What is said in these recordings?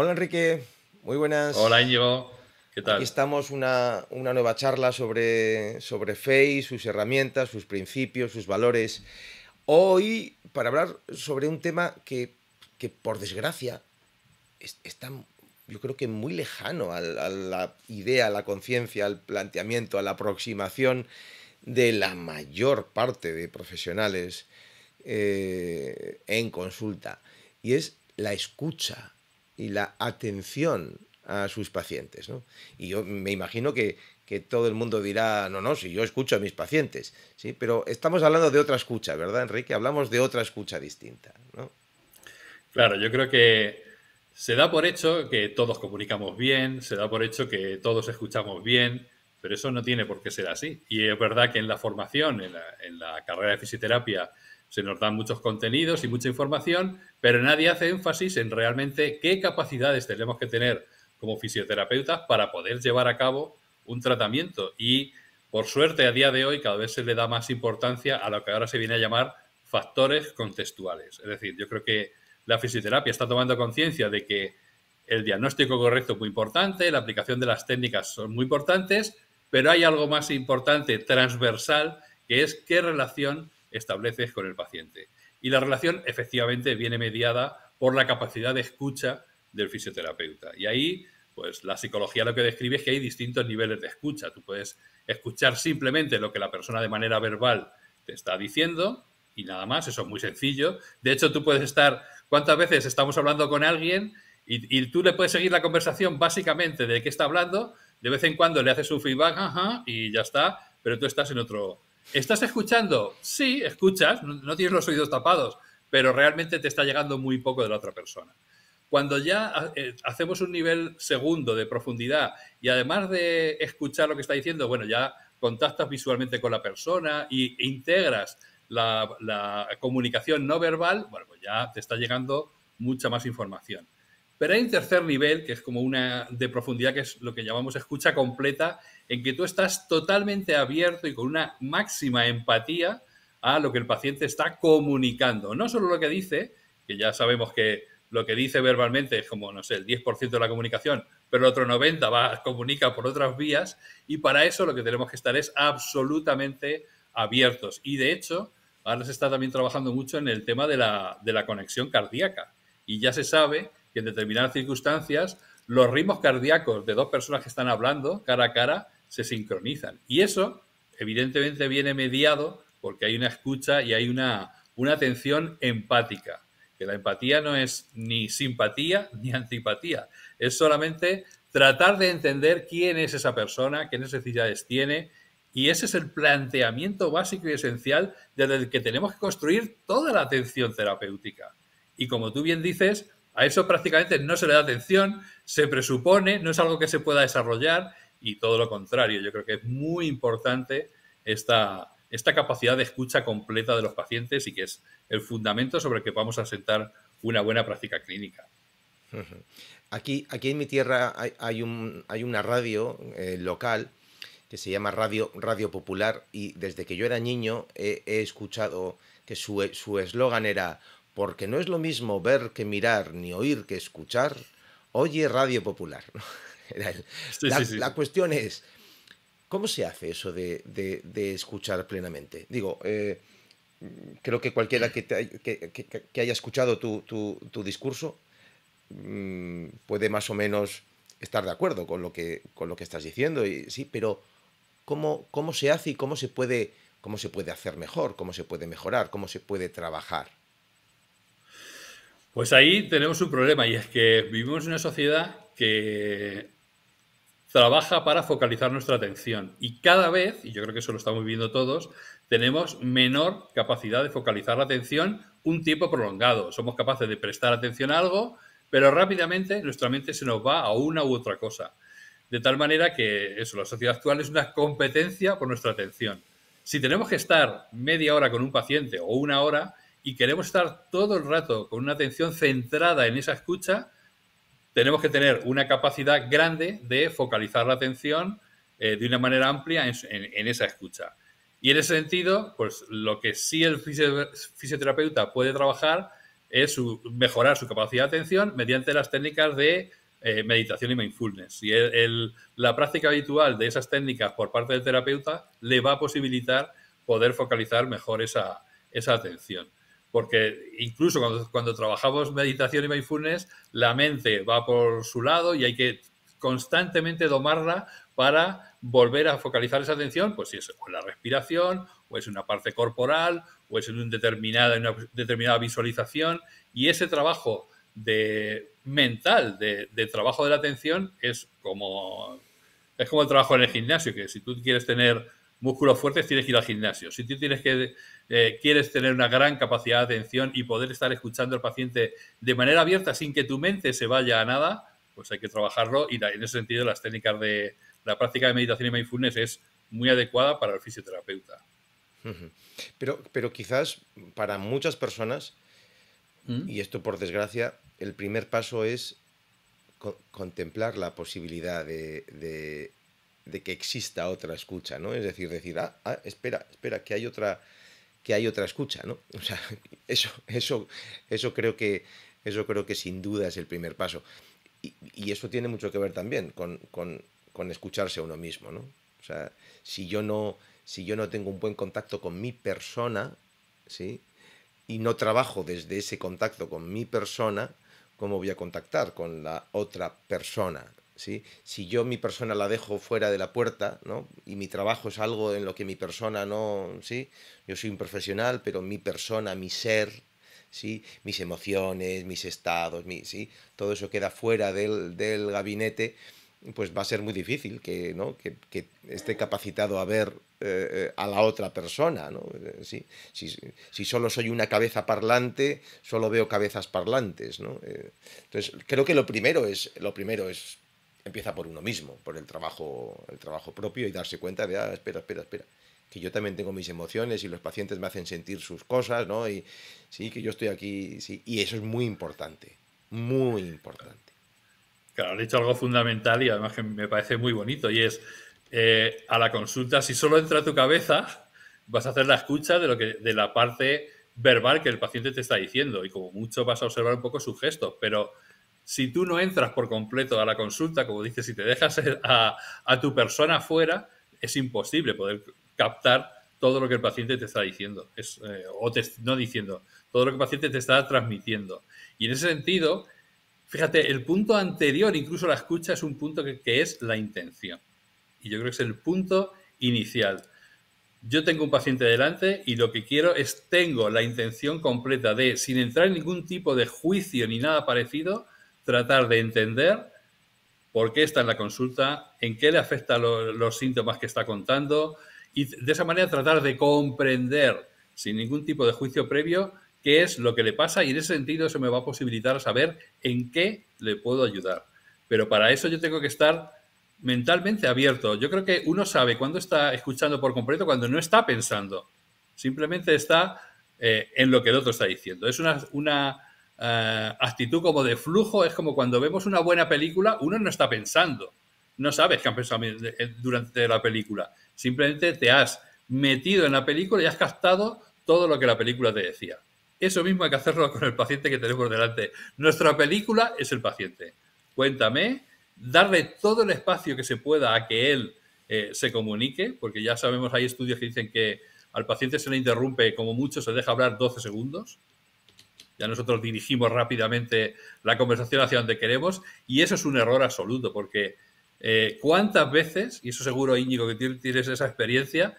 Hola Enrique, muy Hola buenas. Íñigo, ¿qué Aquí tal? estamos una nueva charla sobre fe y sus herramientas, sus principios, sus valores. Hoy para hablar sobre un tema que por desgracia está, yo creo que muy lejano a la idea, a la conciencia, al planteamiento, a la aproximación de la mayor parte de profesionales en consulta. Y es la escucha y la atención a sus pacientes, ¿no? Y yo me imagino que todo el mundo dirá, no, no, si yo escucho a mis pacientes, ¿sí? Pero estamos hablando de otra escucha, ¿verdad, Enrique? Hablamos de otra escucha distinta, ¿no? Claro, yo creo que se da por hecho que todos comunicamos bien, se da por hecho que todos escuchamos bien, pero eso no tiene por qué ser así. Y es verdad que en la formación, en la carrera de fisioterapia, se nos dan muchos contenidos y mucha información, pero nadie hace énfasis en realmente qué capacidades tenemos que tener como fisioterapeutas para poder llevar a cabo un tratamiento. Y por suerte, a día de hoy, cada vez se le da más importancia a lo que ahora se viene a llamar factores contextuales. Es decir, yo creo que la fisioterapia está tomando conciencia de que el diagnóstico correcto es muy importante, la aplicación de las técnicas son muy importantes, pero hay algo más importante, transversal, que es qué relación estableces con el paciente. Y la relación efectivamente viene mediada por la capacidad de escucha del fisioterapeuta. Y ahí, pues la psicología lo que describe es que hay distintos niveles de escucha. Tú puedes escuchar simplemente lo que la persona de manera verbal te está diciendo y nada más, eso es muy sencillo. De hecho, tú puedes estar, ¿cuántas veces estamos hablando con alguien y tú le puedes seguir la conversación básicamente de qué está hablando? De vez en cuando le haces un feedback, ajá, y ya está, pero tú estás en otro. ¿Estás escuchando? Sí, escuchas, no tienes los oídos tapados, pero realmente te está llegando muy poco de la otra persona. Cuando ya hacemos un nivel segundo de profundidad y además de escuchar lo que está diciendo, bueno, ya contactas visualmente con la persona e integras la comunicación no verbal, bueno, pues ya te está llegando mucha más información. Pero hay un tercer nivel, que es como una de profundidad, que es lo que llamamos escucha completa, en que tú estás totalmente abierto y con una máxima empatía a lo que el paciente está comunicando. No solo lo que dice, que ya sabemos que lo que dice verbalmente es como, no sé, el 10% de la comunicación, pero el otro 90% comunica por otras vías, y para eso lo que tenemos que estar es absolutamente abiertos. Y de hecho, ahora se está también trabajando mucho en el tema de la conexión cardíaca. Y ya se sabe que en determinadas circunstancias los ritmos cardíacos de dos personas que están hablando cara a cara se sincronizan. Y eso, evidentemente, viene mediado porque hay una escucha y hay una atención empática. Que la empatía no es ni simpatía ni antipatía, es solamente tratar de entender quién es esa persona, qué necesidades tiene, y ese es el planteamiento básico y esencial desde el que tenemos que construir toda la atención terapéutica. Y como tú bien dices, a eso prácticamente no se le da atención, se presupone, no es algo que se pueda desarrollar y todo lo contrario. Yo creo que es muy importante esta capacidad de escucha completa de los pacientes y que es el fundamento sobre el que vamos a sentar una buena práctica clínica. Aquí en mi tierra hay una radio local que se llama Radio Popular y desde que yo era niño he escuchado que su eslogan era porque no es lo mismo ver que mirar ni oír que escuchar, oye Radio Popular. Era Sí, sí, sí, la sí. cuestión es, ¿cómo se hace eso de escuchar plenamente? Digo, creo que cualquiera que haya escuchado tu discurso puede más o menos estar de acuerdo con lo que estás diciendo, y, sí, pero ¿cómo se hace y cómo se puede hacer mejor? ¿Cómo se puede mejorar? ¿Cómo se puede trabajar? Pues ahí tenemos un problema y es que vivimos en una sociedad que trabaja para focalizar nuestra atención y cada vez, y yo creo que eso lo estamos viviendo todos, tenemos menor capacidad de focalizar la atención un tiempo prolongado. Somos capaces de prestar atención a algo, pero rápidamente nuestra mente se nos va a una u otra cosa. De tal manera que eso, la sociedad actual es una competencia por nuestra atención. Si tenemos que estar media hora con un paciente o una hora y queremos estar todo el rato con una atención centrada en esa escucha, tenemos que tener una capacidad grande de focalizar la atención de una manera amplia en esa escucha. Y en ese sentido, pues lo que sí el fisioterapeuta puede trabajar es mejorar su capacidad de atención mediante las técnicas de meditación y mindfulness. Y la práctica habitual de esas técnicas por parte del terapeuta le va a posibilitar poder focalizar mejor esa atención. Porque incluso cuando trabajamos meditación y mindfulness, la mente va por su lado y hay que constantemente domarla para volver a focalizar esa atención, pues si es en la respiración, o es una parte corporal, o es en una determinada visualización. Y ese trabajo mental, de trabajo de la atención, es como el trabajo en el gimnasio, que si tú quieres tener músculos fuertes tienes que ir al gimnasio. Si tú quieres tener una gran capacidad de atención y poder estar escuchando al paciente de manera abierta sin que tu mente se vaya a nada, pues hay que trabajarlo, y en ese sentido las técnicas de la práctica de meditación y mindfulness es muy adecuada para el fisioterapeuta. Pero quizás para muchas personas, ¿Mm? y esto por desgracia, el primer paso es contemplar la posibilidad de que exista otra escucha, ¿no? Es decir, espera, que hay otra escucha, ¿no? O sea, eso creo que sin duda es el primer paso. Y eso tiene mucho que ver también con escucharse a uno mismo, ¿no? O sea, si yo no tengo un buen contacto con mi persona, ¿sí? Y no trabajo desde ese contacto con mi persona, ¿cómo voy a contactar con la otra persona? ¿Sí? Si yo mi persona la dejo fuera de la puerta, ¿no? Y mi trabajo es algo en lo que mi persona no, ¿sí? Yo soy un profesional, pero mi persona, mi ser, ¿sí? Mis emociones, mis estados, ¿sí? Todo eso queda fuera del gabinete, pues va a ser muy difícil que, ¿no? que esté capacitado a ver a la otra persona, ¿no? ¿Sí? Si solo soy una cabeza parlante, solo veo cabezas parlantes, ¿no? Entonces, creo que lo primero es empieza por uno mismo, por el trabajo propio, y darse cuenta de, espera, que yo también tengo mis emociones y los pacientes me hacen sentir sus cosas, ¿no? Y sí, que yo estoy aquí, sí, y eso es muy importante, muy importante. Claro, has dicho algo fundamental y además que me parece muy bonito, y es a la consulta, si solo entra a tu cabeza, vas a hacer la escucha de la parte verbal que el paciente te está diciendo, y como mucho vas a observar un poco sus gestos, pero si tú no entras por completo a la consulta, como dices, si te dejas a tu persona fuera, es imposible poder captar todo lo que el paciente te está diciendo, no diciendo, todo lo que el paciente te está transmitiendo. Y en ese sentido, fíjate, el punto anterior, incluso la escucha, es un punto que es la intención. Y yo creo que es el punto inicial. Yo tengo un paciente delante y lo que quiero es, tengo la intención completa de, sin entrar en ningún tipo de juicio ni nada parecido, tratar de entender por qué está en la consulta, en qué le afectan los síntomas que está contando, y de esa manera tratar de comprender, sin ningún tipo de juicio previo, qué es lo que le pasa, y en ese sentido eso me va a posibilitar saber en qué le puedo ayudar. Pero para eso yo tengo que estar mentalmente abierto. Yo creo que uno sabe cuándo está escuchando por completo, cuando no está pensando. Simplemente está en lo que el otro está diciendo. Es una actitud como de flujo. Es como cuando vemos una buena película, uno no está pensando. No sabes qué han pensado durante la película. Simplemente te has metido en la película y has captado todo lo que la película te decía. Eso mismo hay que hacerlo con el paciente que tenemos delante. Nuestra película es el paciente. Cuéntame, darle todo el espacio que se pueda a que él se comunique, porque ya sabemos, hay estudios que dicen que al paciente se le interrumpe, como mucho se deja hablar 12 segundos. Ya nosotros dirigimos rápidamente la conversación hacia donde queremos, y eso es un error absoluto, porque ¿cuántas veces, y eso seguro, Íñigo, que tienes esa experiencia,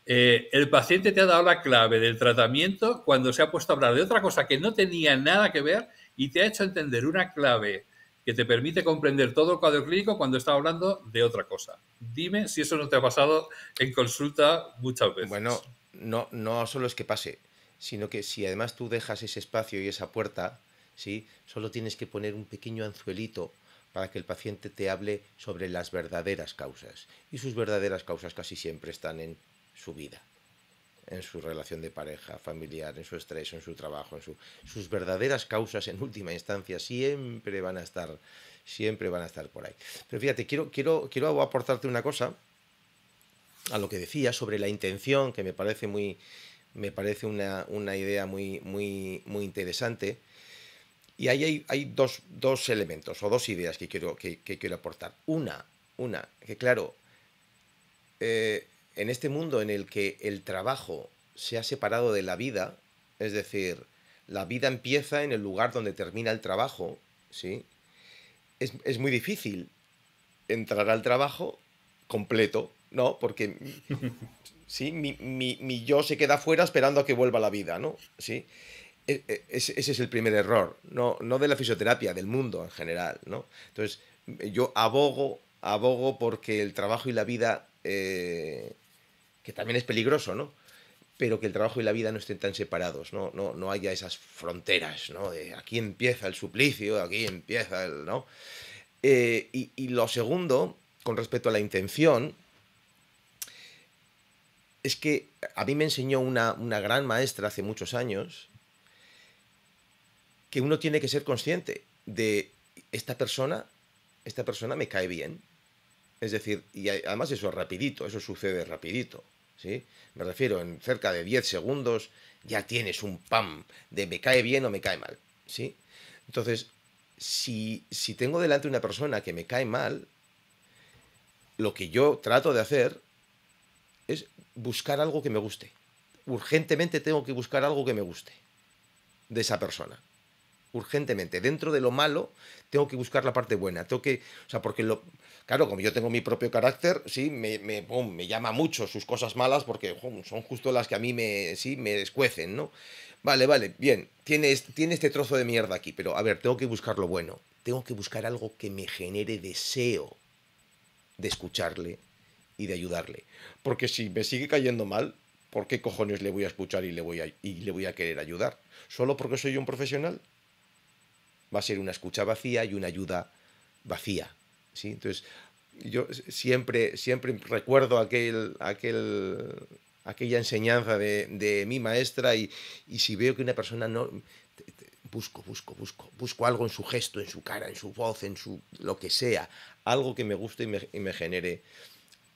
el paciente te ha dado la clave del tratamiento cuando se ha puesto a hablar de otra cosa que no tenía nada que ver y te ha hecho entender una clave que te permite comprender todo el cuadro clínico cuando está hablando de otra cosa? Dime si eso no te ha pasado en consulta muchas Bueno, veces. no solo es que pase, sino que si además tú dejas ese espacio y esa puerta, ¿sí? Solo tienes que poner un pequeño anzuelito para que el paciente te hable sobre las verdaderas causas. Y sus verdaderas causas casi siempre están en su vida, en su relación de pareja, familiar, en su estrés, en su trabajo, sus verdaderas causas en última instancia siempre van a estar por ahí. Pero fíjate, quiero aportarte una cosa a lo que decía sobre la intención, que me parece una idea muy interesante. Y ahí hay dos elementos o dos ideas que quiero aportar. Una, que claro, en este mundo en el que el trabajo se ha separado de la vida, es decir, la vida empieza en el lugar donde termina el trabajo, ¿sí? Es muy difícil entrar al trabajo completo, ¿no? Porque ¿sí? Mi yo se queda fuera esperando a que vuelva la vida, ¿no? ¿Sí? Ese es el primer error, no de la fisioterapia, del mundo en general, ¿no? Entonces, yo abogo porque el trabajo y la vida, que también es peligroso, ¿no? Pero que el trabajo y la vida no estén tan separados, no haya esas fronteras, ¿no? De aquí empieza el suplicio, aquí empieza el, ¿no? Y lo segundo, con respecto a la intención, es que a mí me enseñó una gran maestra hace muchos años que uno tiene que ser consciente de esta persona me cae bien. Es decir, y además eso es rapidito, eso sucede rapidito, ¿sí? Me refiero, en cerca de 10 segundos ya tienes un pam de me cae bien o me cae mal, ¿sí? Entonces, si tengo delante una persona que me cae mal, lo que yo trato de hacer es buscar algo que me guste. Urgentemente tengo que buscar algo que me guste de esa persona. Urgentemente. Dentro de lo malo, tengo que buscar la parte buena. O sea, porque claro, como yo tengo mi propio carácter, sí, me llama mucho sus cosas malas porque son justo las que a mí me escuecen, ¿no? Vale, bien, tiene este trozo de mierda aquí, pero a ver, tengo que buscar lo bueno. Tengo que buscar algo que me genere deseo de escucharle y de ayudarle. Porque si me sigue cayendo mal, ¿por qué cojones le voy a escuchar y le voy a querer ayudar? ¿Solo porque soy un profesional? Va a ser una escucha vacía y una ayuda vacía, ¿sí? Entonces, yo siempre recuerdo aquella enseñanza de mi maestra y si veo que una persona no... Busco algo en su gesto, en su cara, en su voz, lo que sea, algo que me guste y me genere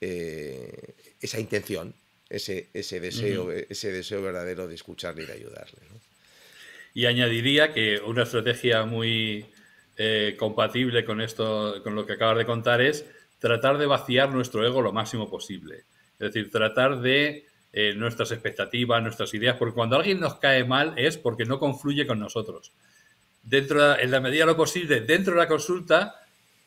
esa intención, ese deseo, ese deseo verdadero de escucharle y de ayudarle, ¿no? Y añadiría que una estrategia muy compatible con esto, con lo que acabas de contar, es tratar de vaciar nuestro ego lo máximo posible. Es decir, tratar de nuestras expectativas, nuestras ideas, porque cuando alguien nos cae mal es porque no confluye con nosotros. En la medida de lo posible, dentro de la consulta,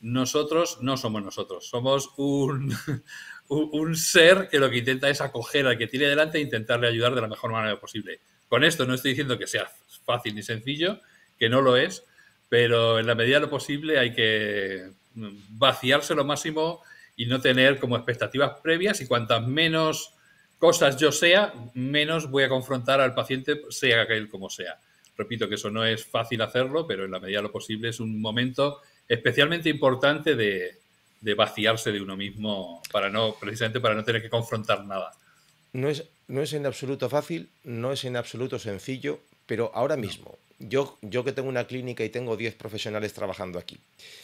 nosotros no somos nosotros. Somos un ser que lo que intenta es acoger al que tiene delante e intentarle ayudar de la mejor manera posible. Con esto no estoy diciendo que sea fácil ni sencillo, que no lo es, pero en la medida de lo posible hay que vaciarse lo máximo y no tener como expectativas previas, y cuantas menos cosas yo sea, menos voy a confrontar al paciente, sea él como sea. Repito que eso no es fácil hacerlo, pero en la medida de lo posible es un momento especialmente importante de vaciarse de uno mismo precisamente para no tener que confrontar nada. No es en absoluto fácil, no es en absoluto sencillo, pero ahora mismo, yo que tengo una clínica y tengo 10 profesionales trabajando aquí,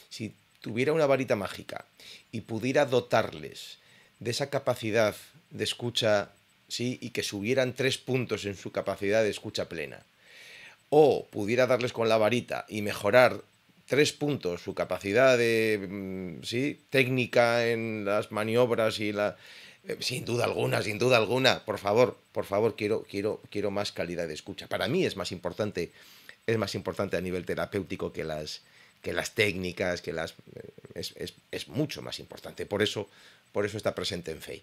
si tuviera una varita mágica y pudiera dotarles de esa capacidad de escucha, sí, y que subieran 3 puntos en su capacidad de escucha plena, o pudiera darles con la varita y mejorar 3 puntos su capacidad de sí, técnica en las maniobras y sin duda alguna, por favor, quiero más calidad de escucha. Para mí es más importante a nivel terapéutico que las técnicas, es mucho más importante. Por eso está presente en FEI.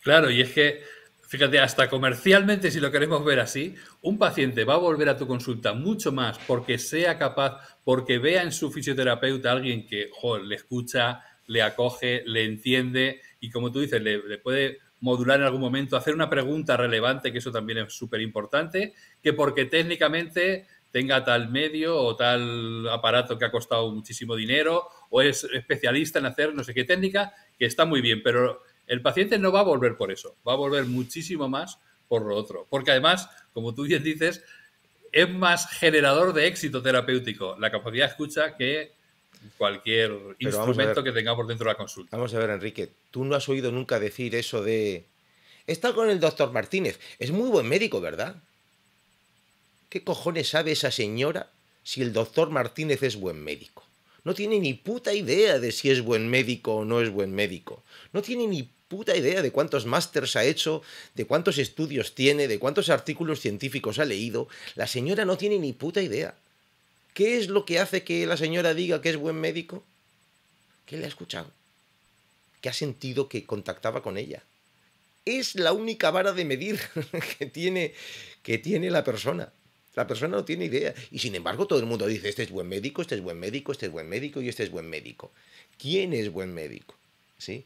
Claro, y es que, fíjate, hasta comercialmente, si lo queremos ver así, un paciente va a volver a tu consulta mucho más porque sea capaz, porque vea en su fisioterapeuta a alguien que le escucha, le acoge, le entiende y, como tú dices, le puede modular en algún momento, hacer una pregunta relevante, que eso también es súper importante, que porque técnicamente tenga tal medio o tal aparato que ha costado muchísimo dinero o es especialista en hacer no sé qué técnica, que está muy bien, pero el paciente no va a volver por eso, va a volver muchísimo más por lo otro. Porque además, como tú bien dices, es más generador de éxito terapéutico la capacidad de escucha que cualquier instrumento que tengamos dentro de la consulta. Vamos a ver, Enrique, tú no has oído nunca decir eso de... Está con el doctor Martínez. Es muy buen médico, ¿verdad? ¿Qué cojones sabe esa señora si el doctor Martínez es buen médico. No tiene ni puta idea de si es buen médico o no es buen médico. No tiene ni puta idea de cuántos másters ha hecho, de cuántos estudios tiene, de cuántos artículos científicos ha leído. La señora no tiene ni puta idea. ¿Qué es lo que hace que la señora diga que es buen médico? Que le ha escuchado. Que ha sentido que contactaba con ella. Es la única vara de medir que tiene la persona. La persona no tiene idea. Y sin embargo todo el mundo dice, este es buen médico, este es buen médico, este es buen médico y este es buen médico. ¿Quién es buen médico? ¿Sí?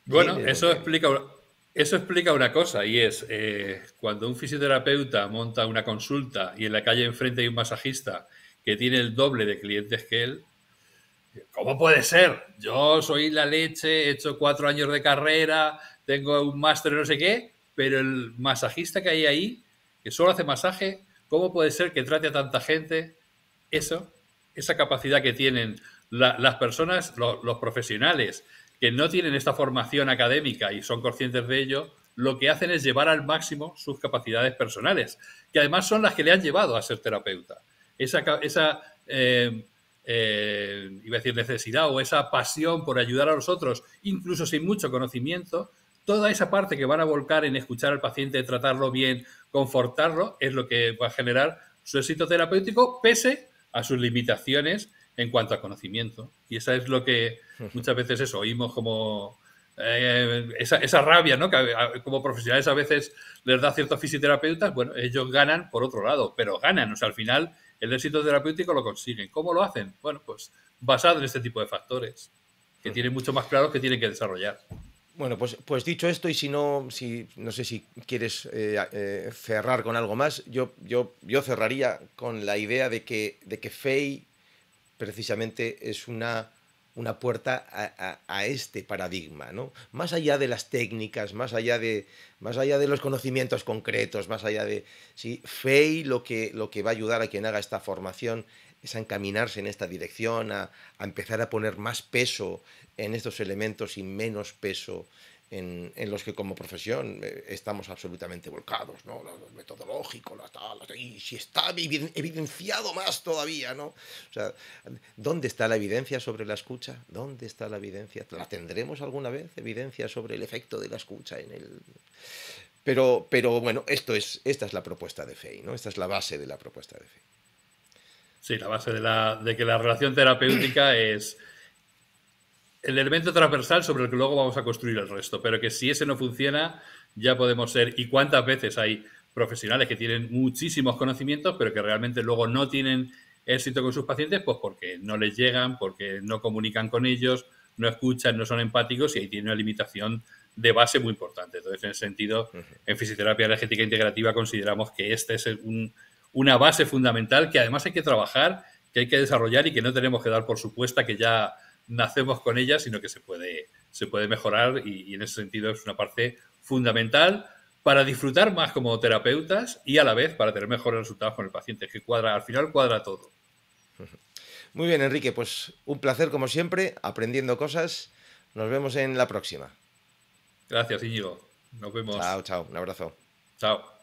¿Quién Bueno, es buen médico? eso explica una cosa y es cuando un fisioterapeuta monta una consulta y en la calle enfrente hay un masajista que tiene el doble de clientes que él, ¿cómo puede ser? Yo soy la leche, he hecho 4 años de carrera, tengo un máster no sé qué, pero el masajista que hay ahí, que solo hace masaje, ¿cómo puede ser que trate a tanta gente? Eso, esa capacidad que tienen las personas, los profesionales, que no tienen esta formación académica y son conscientes de ello, lo que hacen es llevar al máximo sus capacidades personales, que además son las que le han llevado a ser terapeuta. Esa iba a decir necesidad o esa pasión por ayudar a los otros, incluso sin mucho conocimiento, toda esa parte que van a volcar en escuchar al paciente, tratarlo bien, confortarlo, es lo que va a generar su éxito terapéutico, pese a sus limitaciones en cuanto a conocimiento. Y esa es lo que muchas veces eso, oímos como esa rabia, ¿no? Que como profesionales a veces les da ciertos fisioterapeutas, bueno, ellos ganan por otro lado, pero ganan, o sea, al final el éxito terapéutico lo consiguen. ¿Cómo lo hacen? Bueno, pues basado en este tipo de factores, que tienen mucho más claro que tienen que desarrollar. Bueno, pues dicho esto, y si no, no sé si quieres cerrar con algo más, yo cerraría con la idea de que Fey precisamente es una puerta a este paradigma, ¿no? Más allá de las técnicas, más allá de los conocimientos concretos, más allá de... Sí, Fey lo que va a ayudar a quien haga esta formación es a encaminarse en esta dirección, a empezar a poner más peso en estos elementos y menos peso en los que como profesión estamos absolutamente volcados, ¿no? Lo metodológico, y si está evidenciado más todavía, ¿no? O sea, ¿dónde está la evidencia sobre la escucha? ¿Dónde está la evidencia? ¿La tendremos alguna vez? ¿Evidencia sobre el efecto de la escucha en el...? Pero bueno, esta es la propuesta de Fey, ¿no? Esta es la base de la propuesta de Fey. Sí, la base de que la relación terapéutica es el elemento transversal sobre el que luego vamos a construir el resto, pero que si ese no funciona, ya podemos ser... ¿Y cuántas veces hay profesionales que tienen muchísimos conocimientos, pero que realmente luego no tienen éxito con sus pacientes? Pues porque no les llegan, porque no comunican con ellos, no escuchan, no son empáticos y ahí tiene una limitación de base muy importante. Entonces, en ese sentido, en fisioterapia energética integrativa consideramos que esta es una base fundamental que además hay que trabajar, que hay que desarrollar y que no tenemos que dar por supuesta que ya nacemos con ella, sino que se puede mejorar y en ese sentido es una parte fundamental para disfrutar más como terapeutas y a la vez para tener mejores resultados con el paciente, que al final cuadra todo. Muy bien, Enrique, pues un placer como siempre, aprendiendo cosas. Nos vemos en la próxima. Gracias, Íñigo. Nos vemos. Chao, chao, un abrazo. Chao.